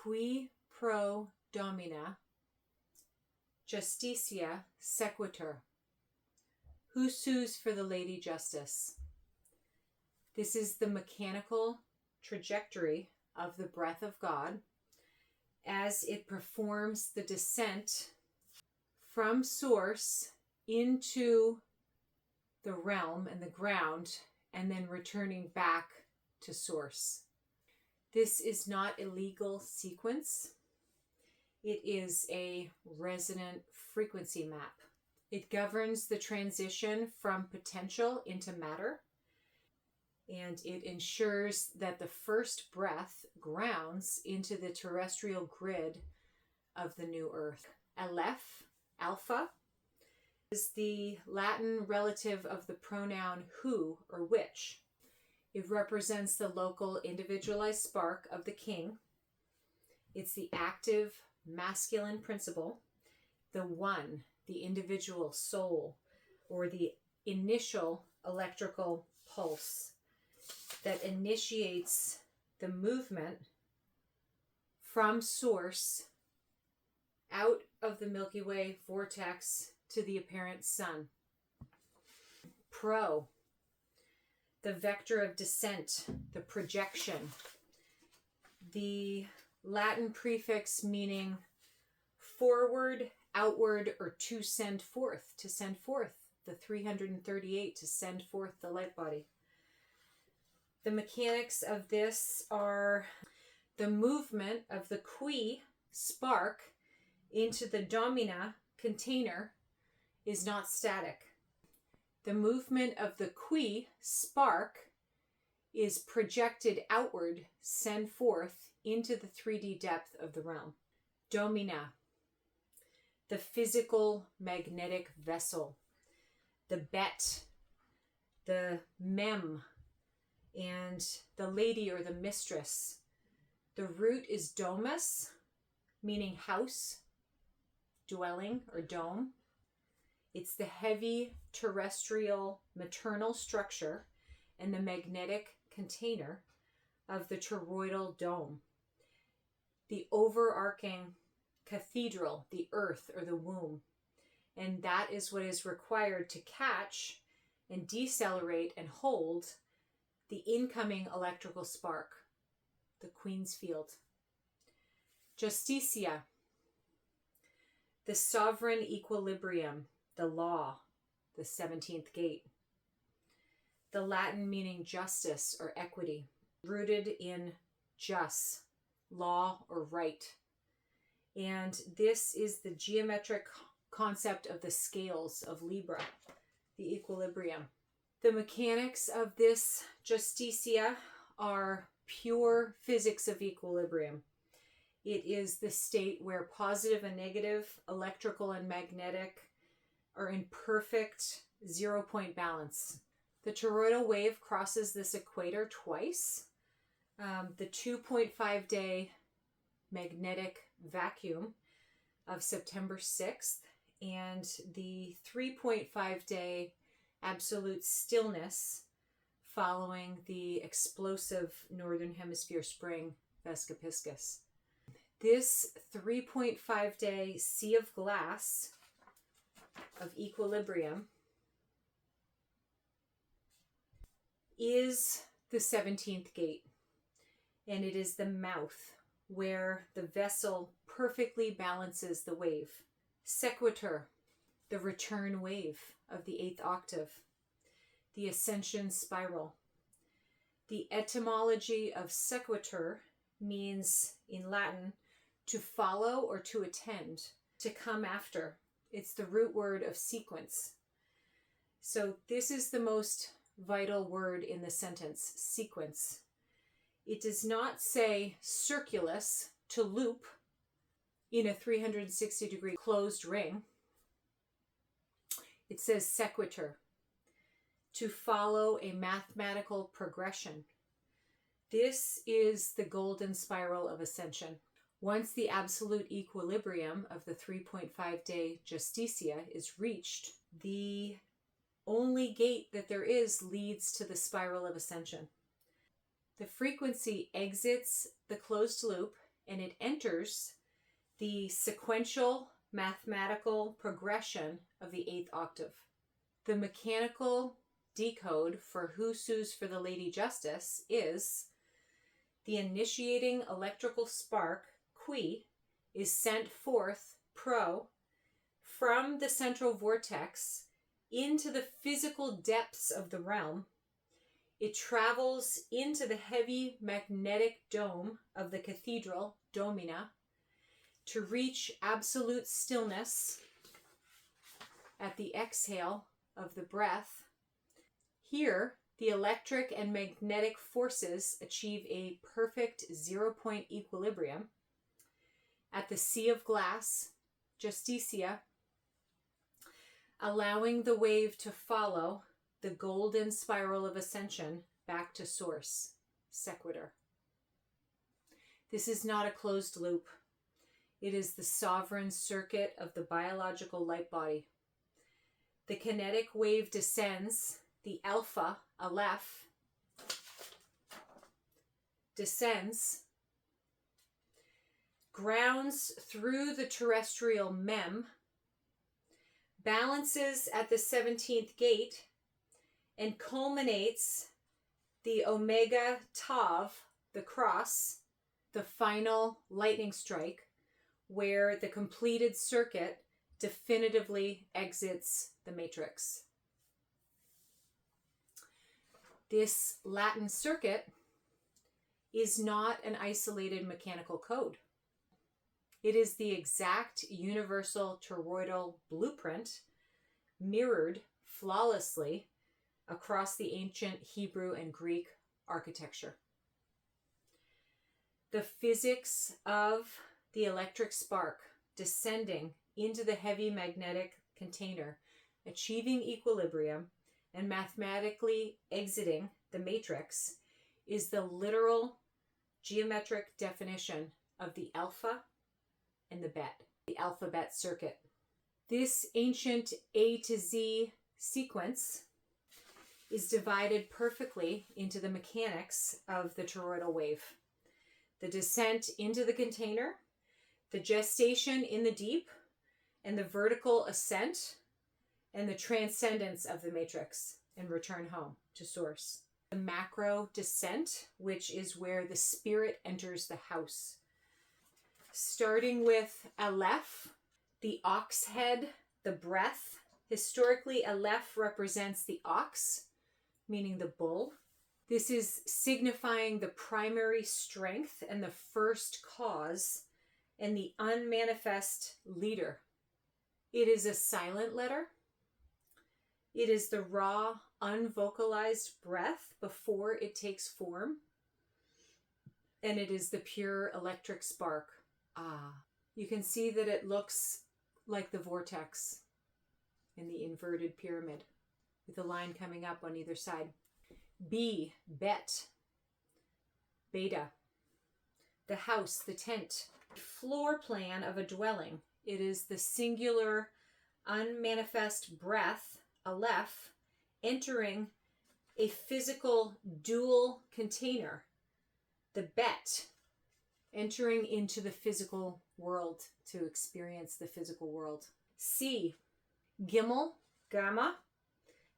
Qui pro Domina, Justicia, Sequitur. Who sues for the Lady Justice? This is the mechanical trajectory of the breath of God as it performs the descent from source into the realm and the ground, and then returning back to source. This is not a legal sequence. It is a resonant frequency map. It governs the transition from potential into matter, and it ensures that the first breath grounds into the terrestrial grid of the new earth. Aleph, alpha, is the Latin relative of the pronoun who or which. It represents the local individualized spark of the king. It's the active masculine principle, the one, the individual soul, or the initial electrical pulse that initiates the movement from source out of the Milky Way vortex to the apparent sun. Pro, the vector of descent, the projection, the Latin prefix meaning forward, outward, or to send forth, the 338, to send forth the light body. The mechanics of this are the movement of the qui, spark, into the Domina, container, is not static. The movement of the qui, spark, is projected outward, send forth into the 3D depth of the realm. Domina, the physical magnetic vessel, the bet, the mem, and the lady or the mistress. The root is domus, meaning house, dwelling, or dome. It's the heavy terrestrial maternal structure and the magnetic container of the toroidal dome. The overarching cathedral, the earth or the womb. And that is what is required to catch and decelerate and hold the incoming electrical spark, the Queen's field. Justicia, the sovereign equilibrium, the law, the 17th gate. The Latin meaning justice or equity, rooted in jus, law or right. And this is the geometric concept of the scales of Libra, the equilibrium. The mechanics of this Justicia are pure physics of equilibrium. It is the state where positive and negative, electrical and magnetic, are in perfect 0-point balance. The toroidal wave crosses this equator twice. The 2.5 day magnetic vacuum of September 6th and the 3.5 day absolute stillness following the explosive Northern Hemisphere spring Vescapiscus. This 3.5 day sea of glass of equilibrium is the 17th gate, and it is the mouth where the vessel perfectly balances the wave. Sequitur, the return wave of the 8th octave, the Ascension spiral. The etymology of sequitur means, in Latin, to follow or to attend, to come after. It's the root word of sequence. So this is the most vital word in the sentence, sequence. It does not say circulus, to loop, in a 360-degree closed ring. It says sequitur, to follow a mathematical progression. This is the golden spiral of ascension. Once the absolute equilibrium of the 3.5 day Justicia is reached, the only gate that there is leads to the spiral of ascension. The frequency exits the closed loop and it enters the sequential mathematical progression of the 8th octave. The mechanical decode for Who Sues for the Lady Justice is the initiating electrical spark, qui, is sent forth, pro, from the central vortex into the physical depths of the realm. It travels into the heavy magnetic dome of the Cathedral, Domina, to reach absolute stillness at the exhale of the breath. Here, the electric and magnetic forces achieve a perfect 0-point equilibrium. At the sea of glass, Justicia, allowing the wave to follow the golden spiral of ascension back to source, Sequitur. This is not a closed loop. It is the sovereign circuit of the biological light body. The kinetic wave descends, the alpha, Aleph, descends, grounds through the terrestrial mem, balances at the 17th gate, and culminates the omega tav, the cross, the final lightning strike, where the completed circuit definitively exits the matrix. This Latin circuit is not an isolated mechanical code. It is the exact universal toroidal blueprint mirrored flawlessly across the ancient Hebrew and Greek architecture. The physics of the electric spark descending into the heavy magnetic container, achieving equilibrium, and mathematically exiting the matrix is the literal geometric definition of the alpha and the bet, the alphabet circuit. This ancient A to Z sequence is divided perfectly into the mechanics of the toroidal wave. The descent into the container, the gestation in the deep, and the vertical ascent, and the transcendence of the matrix and return home to source. The macro descent, which is where the spirit enters the house. Starting with Aleph, the ox head, the breath. Historically, Aleph represents the ox, meaning the bull. This is signifying the primary strength and the first cause and the unmanifest leader. It is a silent letter. It is the raw, unvocalized breath before it takes form. And it is the pure electric spark. You can see that it looks like the vortex in the inverted pyramid with a line coming up on either side. B, bet, beta, the house, the tent, floor plan of a dwelling. It is the singular, unmanifest breath, Aleph, entering a physical dual container, the bet, entering into the physical world to experience the physical world. C, gimel, gamma,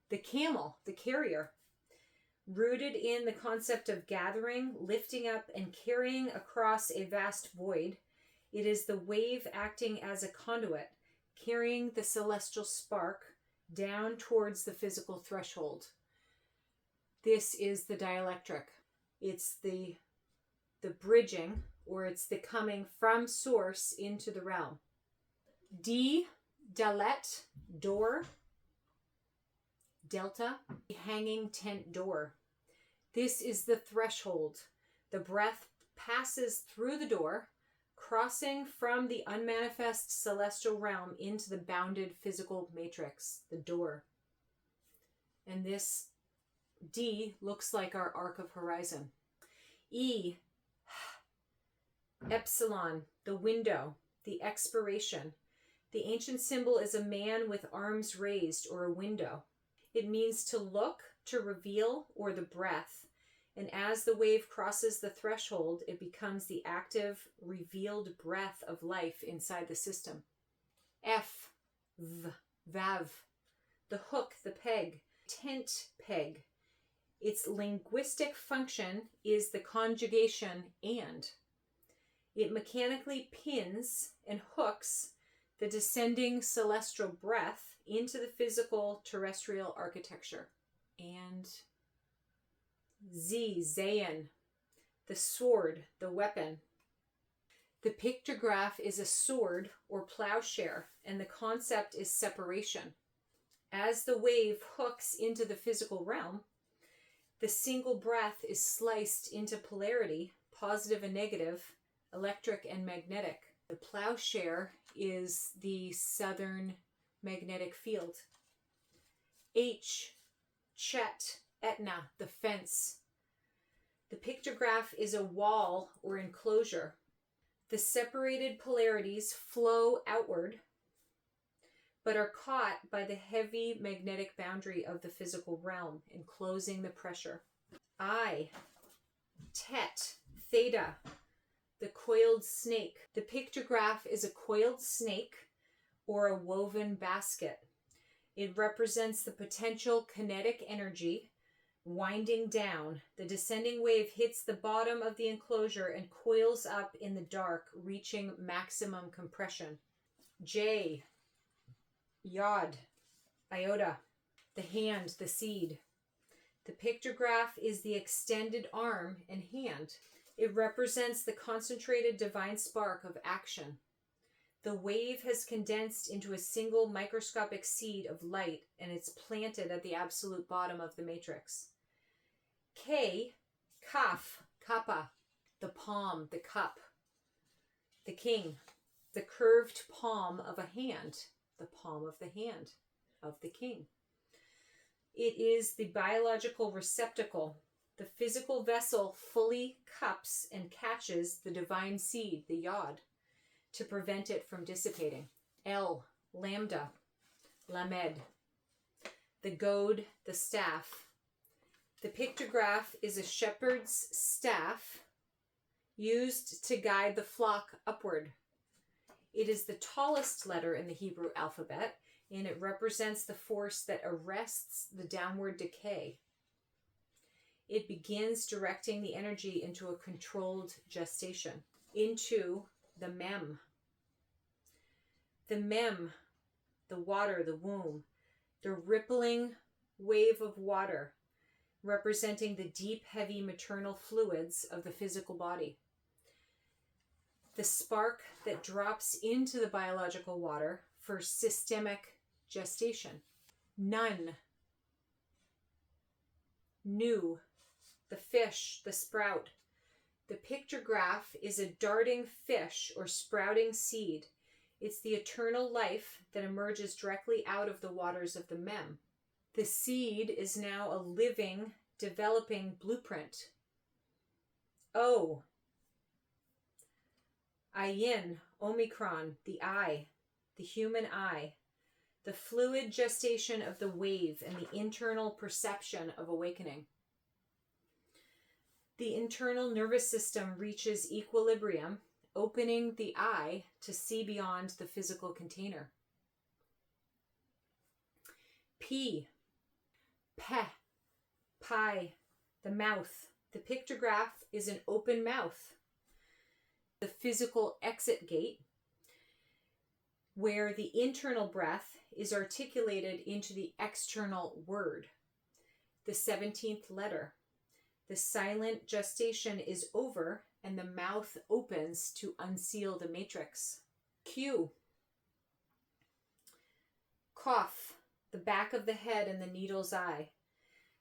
the camel, the carrier, rooted in the concept of gathering, lifting up, and carrying across a vast void. It is the wave acting as a conduit, carrying the celestial spark down towards the physical threshold. This is the dialectric. It's the bridging, or it's the coming from source into the realm. D, dalet, door, delta, hanging tent door. This is the threshold. The breath passes through the door, crossing from the unmanifest celestial realm into the bounded physical matrix, the door. And this D looks like our arc of horizon. E, epsilon, the window, the expiration. The ancient symbol is a man with arms raised, or a window. It means to look, to reveal, or the breath. And as the wave crosses the threshold, it becomes the active, revealed breath of life inside the system. F, V, Vav, the hook, the peg, tent peg. Its linguistic function is the conjugation and. It mechanically pins and hooks the descending celestial breath into the physical terrestrial architecture. And Z, Zayin, the sword, the weapon. The pictograph is a sword or plowshare, and the concept is separation. As the wave hooks into the physical realm, the single breath is sliced into polarity, positive and negative, electric and magnetic. The plowshare is the southern magnetic field. H, Chet, Etna, the fence. The pictograph is a wall or enclosure. The separated polarities flow outward, but are caught by the heavy magnetic boundary of the physical realm, enclosing the pressure. I, Tet, Theta, the coiled snake. The pictograph is a coiled snake or a woven basket. It represents the potential kinetic energy winding down. The descending wave hits the bottom of the enclosure and coils up in the dark, reaching maximum compression. J, Yod, Iota, the hand, the seed. The pictograph is the extended arm and hand. It represents the concentrated divine spark of action. The wave has condensed into a single microscopic seed of light, and it's planted at the absolute bottom of the matrix. K, Kaf, Kappa, the palm, the cup. The king, the curved palm of a hand, the palm of the hand of the king. It is the biological receptacle. The physical vessel fully cups and catches the divine seed, the yod, to prevent it from dissipating. L, Lambda, Lamed, the goad, the staff. The pictograph is a shepherd's staff used to guide the flock upward. It is the tallest letter in the Hebrew alphabet, and it represents the force that arrests the downward decay. It begins directing the energy into a controlled gestation, into the mem. The mem, the water, the womb, the rippling wave of water, representing the deep, heavy maternal fluids of the physical body. The spark that drops into the biological water for systemic gestation. Nun, Nu, the fish, the sprout. The pictograph is a darting fish or sprouting seed. It's the eternal life that emerges directly out of the waters of the mem. The seed is now a living, developing blueprint. O, Ayin, Omicron, the eye, the human eye, the fluid gestation of the wave and the internal perception of awakening. The internal nervous system reaches equilibrium, opening the eye to see beyond the physical container. P, Peh, Pi, the mouth. The pictograph is an open mouth, the physical exit gate, where the internal breath is articulated into the external word, the 17th letter. The silent gestation is over and the mouth opens to unseal the matrix. Q, Cough, the back of the head and the needle's eye.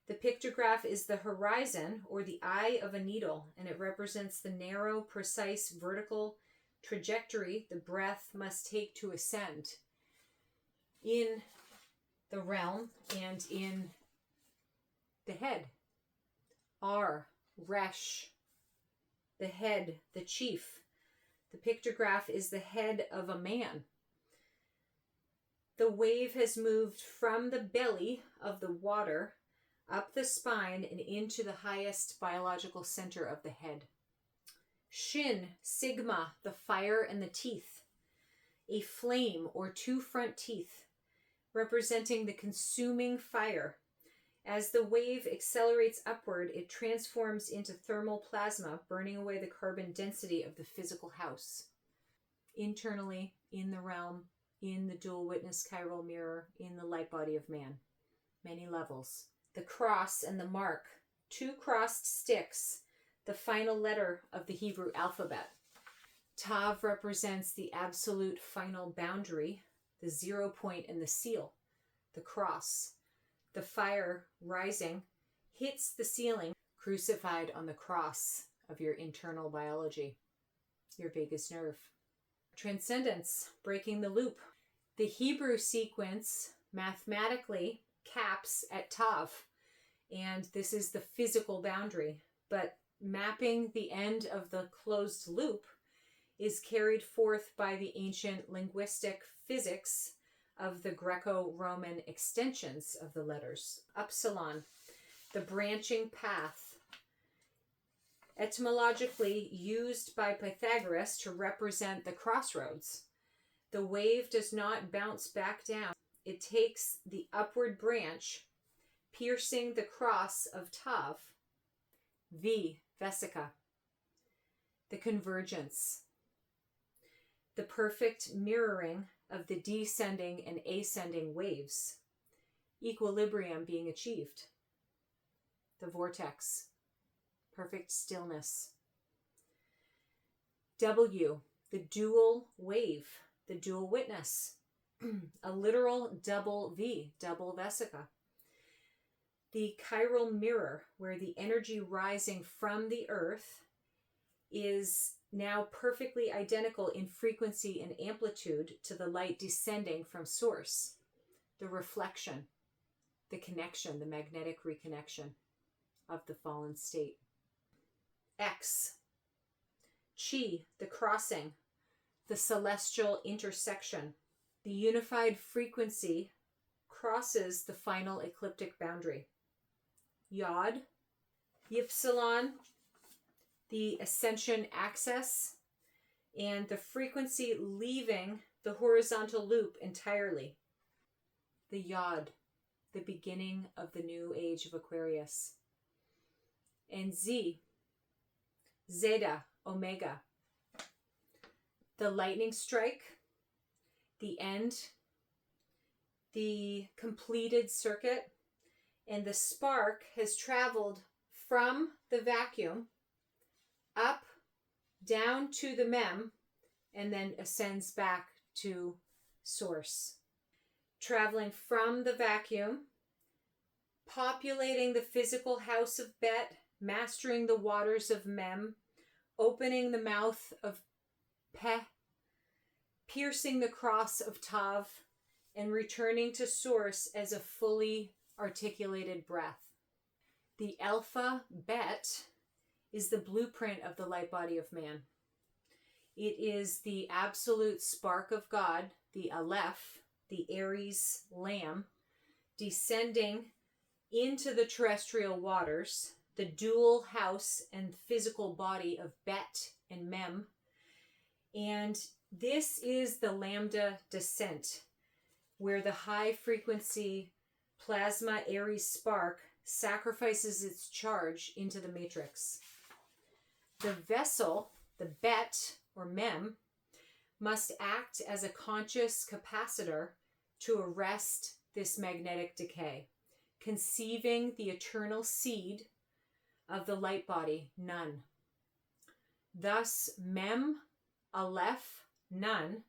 The pictograph is the horizon or the eye of a needle, and it represents the narrow, precise, vertical trajectory the breath must take to ascend in the realm and in the head. R, Resh, the head, the chief. The pictograph is the head of a man. The wave has moved from the belly of the water up the spine and into the highest biological center of the head. Shin, sigma, the fire and the teeth. A flame or two front teeth, representing the consuming fire. As the wave accelerates upward, it transforms into thermal plasma, burning away the carbon density of the physical house. Internally, in the realm, in the dual witness chiral mirror, in the light body of man. Many levels. The cross and the mark, two crossed sticks, the final letter of the Hebrew alphabet. Tav represents the absolute final boundary, the 0 point and the seal, the cross. The fire rising hits the ceiling, crucified on the cross of your internal biology, your vagus nerve. Transcendence, breaking the loop. The Hebrew sequence mathematically caps at Tav, and this is the physical boundary, but mapping the end of the closed loop is carried forth by the ancient linguistic physics of the Greco-Roman extensions of the letters. Upsilon, the branching path, etymologically used by Pythagoras to represent the crossroads. The wave does not bounce back down. It takes the upward branch, piercing the cross of Tav. V, Vesica, the convergence, the perfect mirroring of the descending and ascending waves, equilibrium being achieved. The vortex, perfect stillness. W, the dual wave, the dual witness, a literal double V, double vesica. The chiral mirror, where the energy rising from the earth is now perfectly identical in frequency and amplitude to the light descending from source. The reflection, the connection, the magnetic reconnection of the fallen state. X, Chi, the crossing, the celestial intersection. The unified frequency crosses the final ecliptic boundary. Yod, Ypsilon, the ascension axis, and the frequency leaving the horizontal loop entirely. The Yod, the beginning of the new age of Aquarius. And Z, Zeta, Omega, the lightning strike, the end, the completed circuit, and the spark has traveled from the vacuum up, down to the mem, and then ascends back to source. Traveling from the vacuum, populating the physical house of Bet, mastering the waters of Mem, opening the mouth of Pe, piercing the cross of Tav, and returning to source as a fully articulated breath. The Alpha Bet is the blueprint of the light body of man. It is the absolute spark of God, the Aleph, the Aries lamb, descending into the terrestrial waters, the dual house and physical body of Bet and Mem. And this is the Lambda descent, where the high frequency plasma Aries spark sacrifices its charge into the matrix. The vessel, the Bet or Mem, must act as a conscious capacitor to arrest this magnetic decay, conceiving the eternal seed of the light body, Nun. Thus, Mem, Aleph, Nun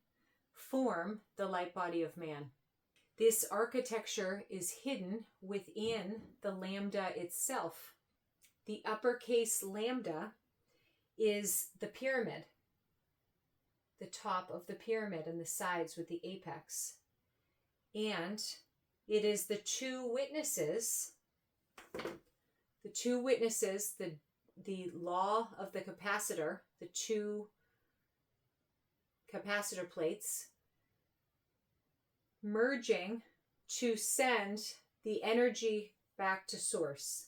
form the light body of man. This architecture is hidden within the Lambda itself. The uppercase Lambda is the pyramid, the top of the pyramid and the sides with the apex. And it is the two witnesses, the law of the capacitor, the two capacitor plates, merging to send the energy back to source.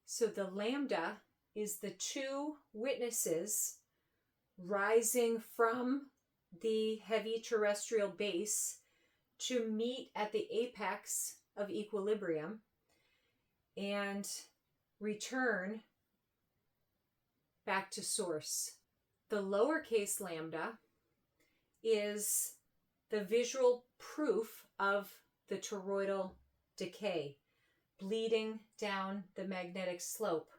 So the lambda is the two witnesses rising from the heavy terrestrial base to meet at the apex of equilibrium and return back to source. The lowercase lambda is the visual proof of the toroidal decay, bleeding down the magnetic slope.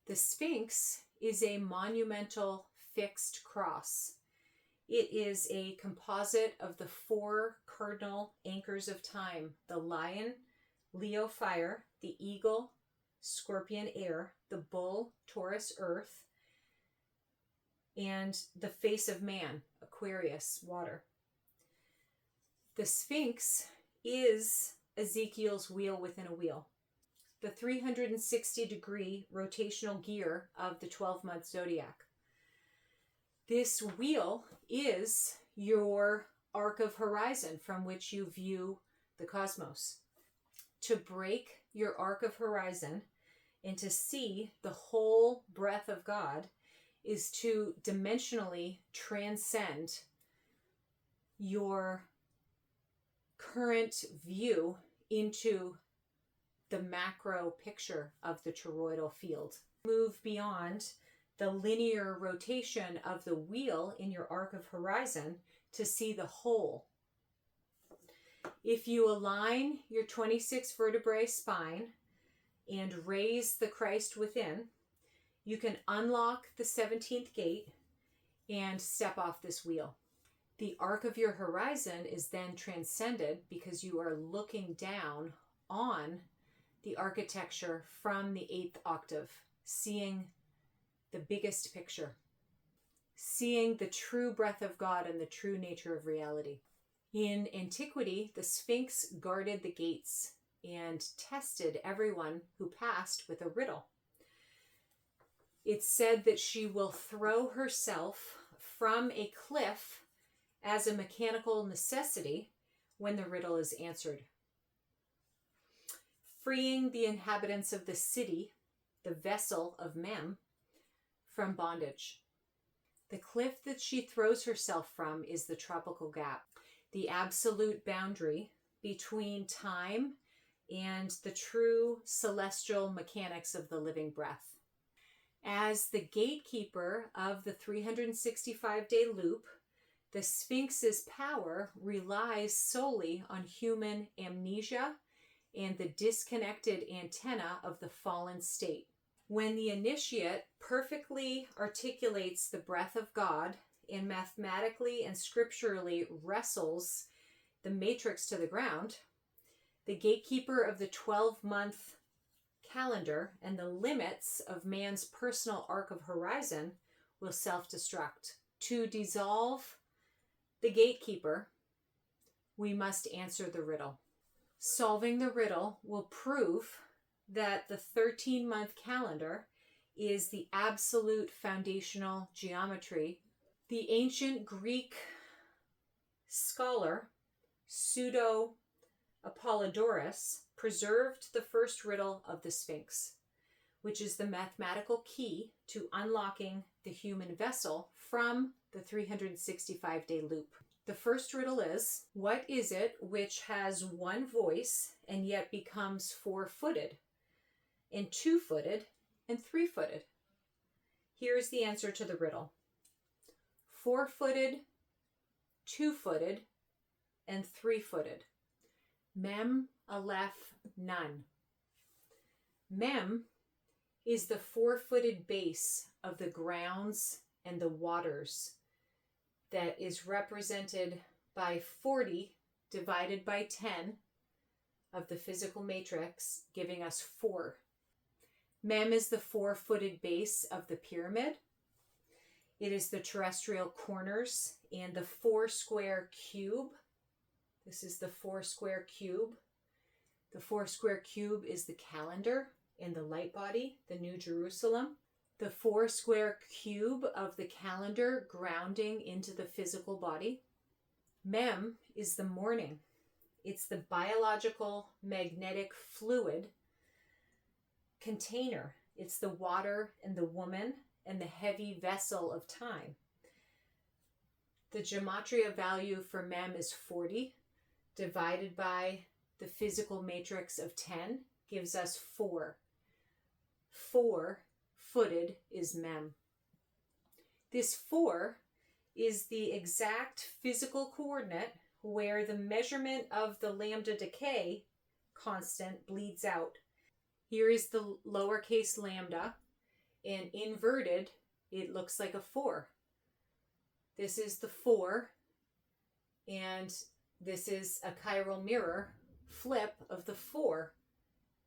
The Sphinx is a monumental fixed cross. It is a composite of the four cardinal anchors of time: the lion, Leo fire, the eagle, Scorpion air, the bull, Taurus earth, and the face of man, Aquarius water. The Sphinx is Ezekiel's wheel within a wheel, the 360-degree rotational gear of the 12-month zodiac. This wheel is your arc of horizon from which you view the cosmos. To break your arc of horizon and to see the whole breath of God is to dimensionally transcend your current view into the macro picture of the toroidal field. Move beyond the linear rotation of the wheel in your arc of horizon to see the whole. If you align your 26 vertebrae spine and raise the Christ within, you can unlock the 17th gate and step off this wheel. The arc of your horizon is then transcended because you are looking down on the architecture from the 8th octave, seeing the biggest picture, seeing the true breath of God and the true nature of reality. In antiquity, the Sphinx guarded the gates and tested everyone who passed with a riddle. It's said that she will throw herself from a cliff as a mechanical necessity when the riddle is answered, freeing the inhabitants of the city, the vessel of Mem, from bondage. The cliff that she throws herself from is the tropical gap, the absolute boundary between time and the true celestial mechanics of the living breath. As the gatekeeper of the 365-day loop, the Sphinx's power relies solely on human amnesia and the disconnected antenna of the fallen state. When the initiate perfectly articulates the breath of God and mathematically and scripturally wrestles the matrix to the ground, the gatekeeper of the 12-month calendar and the limits of man's personal arc of horizon will self-destruct. To dissolve the gatekeeper, we must answer the riddle. Solving the riddle will prove that the 13-month calendar is the absolute foundational geometry. The ancient Greek scholar Pseudo-Apollodorus preserved the first riddle of the Sphinx, which is the mathematical key to unlocking the human vessel from the 365-day loop. The first riddle is, what is it which has one voice and yet becomes four-footed, and two-footed, and three-footed? Here is the answer to the riddle. Four-footed, two-footed, and three-footed. Mem, Aleph, Nun. Mem is the four-footed base of the grounds and the waters that is represented by 40 divided by 10 of the physical matrix, giving us 4. Mem is the four-footed base of the pyramid. It is the terrestrial corners and the four-square cube. This is the four-square cube. The four-square cube is the calendar and the light body, the New Jerusalem. The four-square cube of the calendar grounding into the physical body. Mem is the morning. It's the biological magnetic fluid container. It's the water and the woman and the heavy vessel of time. The gematria value for Mem is 40, divided by the physical matrix of 10 gives us 4. 4-footed is Mem. This 4 is the exact physical coordinate where the measurement of the lambda decay constant bleeds out. Here is the lowercase lambda, and inverted, it looks like a 4. This is the 4, and this is a chiral mirror flip of the 4,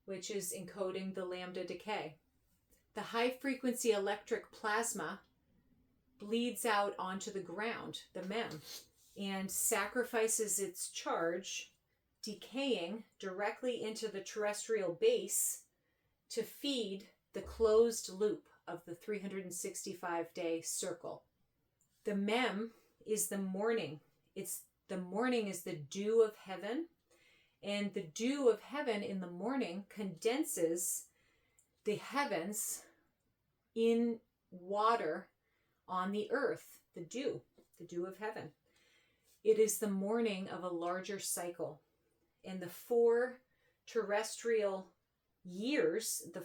which is encoding the lambda decay. The high-frequency electric plasma bleeds out onto the ground, the Mem, and sacrifices its charge, decaying directly into the terrestrial base to feed the closed loop of the 365-day circle. The Mem is the morning. The morning is the dew of heaven, and the dew of heaven in the morning condenses the heavens in water on the earth, the dew of heaven. It is the morning of a larger cycle. And the 4 terrestrial years, the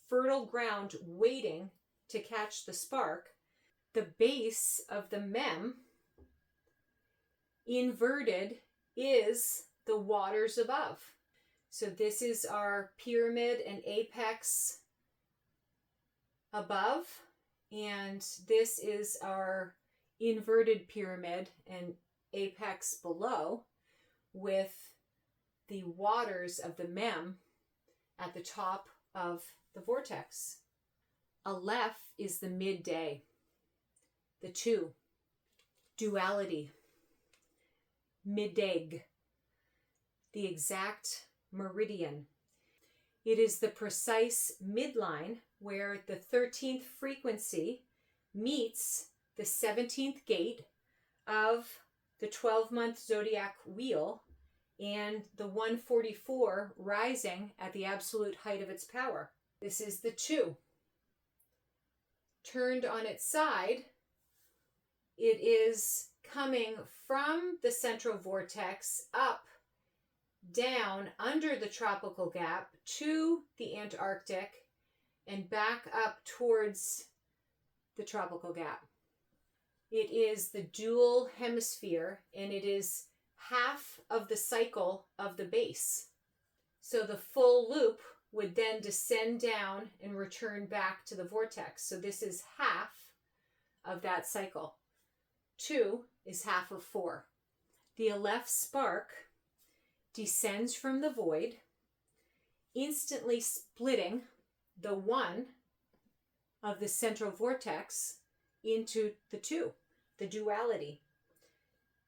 fertile ground waiting to catch the spark, the base of the Mem, inverted, is the waters above. So this is our pyramid and apex above, and this is our inverted pyramid and apex below, with the waters of the Mem at the top of the vortex. Aleph is the midday, the 2, duality, middag, the exact meridian. It is the precise midline where the 13th frequency meets the 17th gate of the 12-month zodiac wheel, and the 144 rising at the absolute height of its power. This is the 2. Turned on its side, it is coming from the central vortex up, down under the tropical gap to the Antarctic, and back up towards the tropical gap. It is the dual hemisphere, and it is half of the cycle of the base. So the full loop would then descend down and return back to the vortex. So this is half of that cycle. 2 is half of 4. The Aleph spark descends from the void, instantly splitting the 1 of the central vortex into the 2, the duality.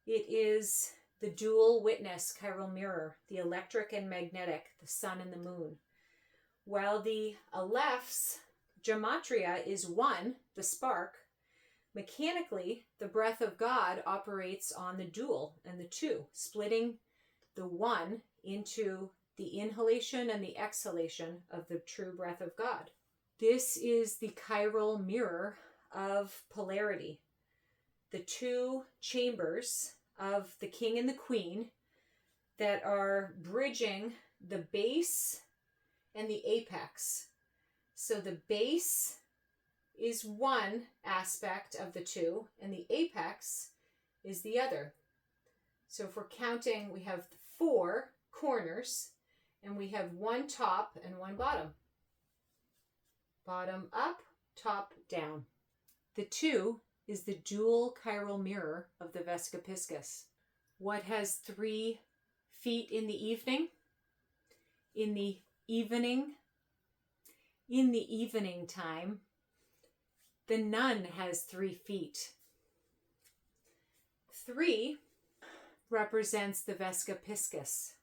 It is the dual witness chiral mirror, the electric and magnetic, the sun and the moon. While the Aleph's gematria is 1, the spark, mechanically the breath of God operates on the dual and the 2, splitting the 1 into the inhalation and the exhalation of the true breath of God. This is the chiral mirror of polarity, the 2 chambers of the king and the queen that are bridging the base and the apex. So the base is one aspect of the 2, and the apex is the other. So if we're counting, we have 4 corners, and we have 1 top and 1 bottom. Bottom up, top down. The 2 is the dual chiral mirror of the Vesca Piscis. What has 3 feet in the evening? In the evening time, the nun has 3 feet. 3 represents the Vesca Piscis.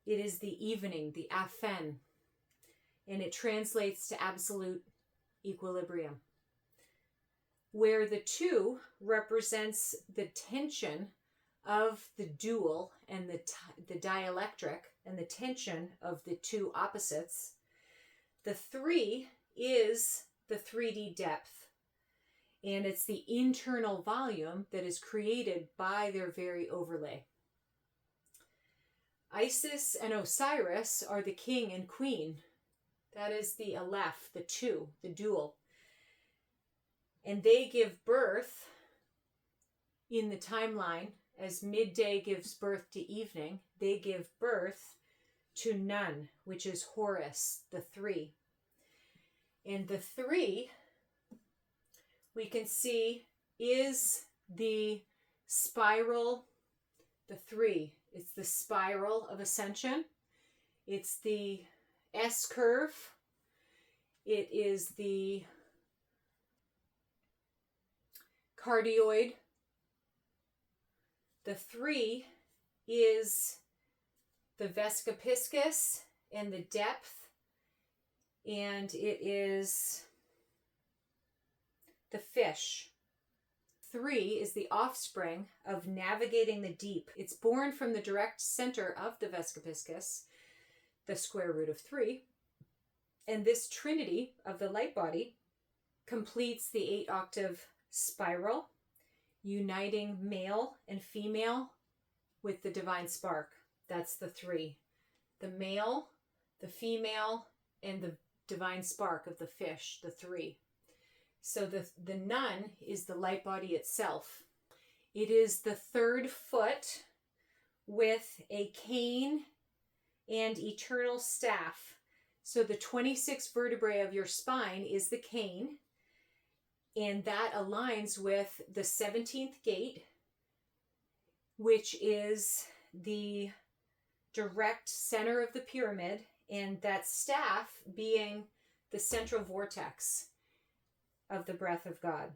It is the evening, the afen, and it translates to absolute equilibrium. Where the 2 represents the tension of the dual and the dielectric and the tension of the 2 opposites, The 3 is the 3D depth, and it's the internal volume that is created by their very overlay. Isis and Osiris are the king and queen. That is the Aleph, the 2, the dual. And they give birth in the timeline as midday gives birth to evening. They give birth to Nun, which is Horus, the 3. And the 3, we can see, is the spiral, the 3. It's the spiral of ascension. It's the S curve. It is the cardioid. The 3 is the vescopiscus and the depth, and it is the fish. 3 is the offspring of navigating the deep. It's born from the direct center of the vescopiscus, the square root of 3, and this trinity of the light body completes the 8-octave spiral, uniting male and female with the divine spark. That's the 3. The male, the female, and the divine spark of the fish, the 3. So the Nun is the light body itself. It is the 3rd foot with a cane and eternal staff. So the 26 vertebrae of your spine is the cane, and that aligns with the 17th gate, which is the direct center of the pyramid, and that staff being the central vortex of the breath of God.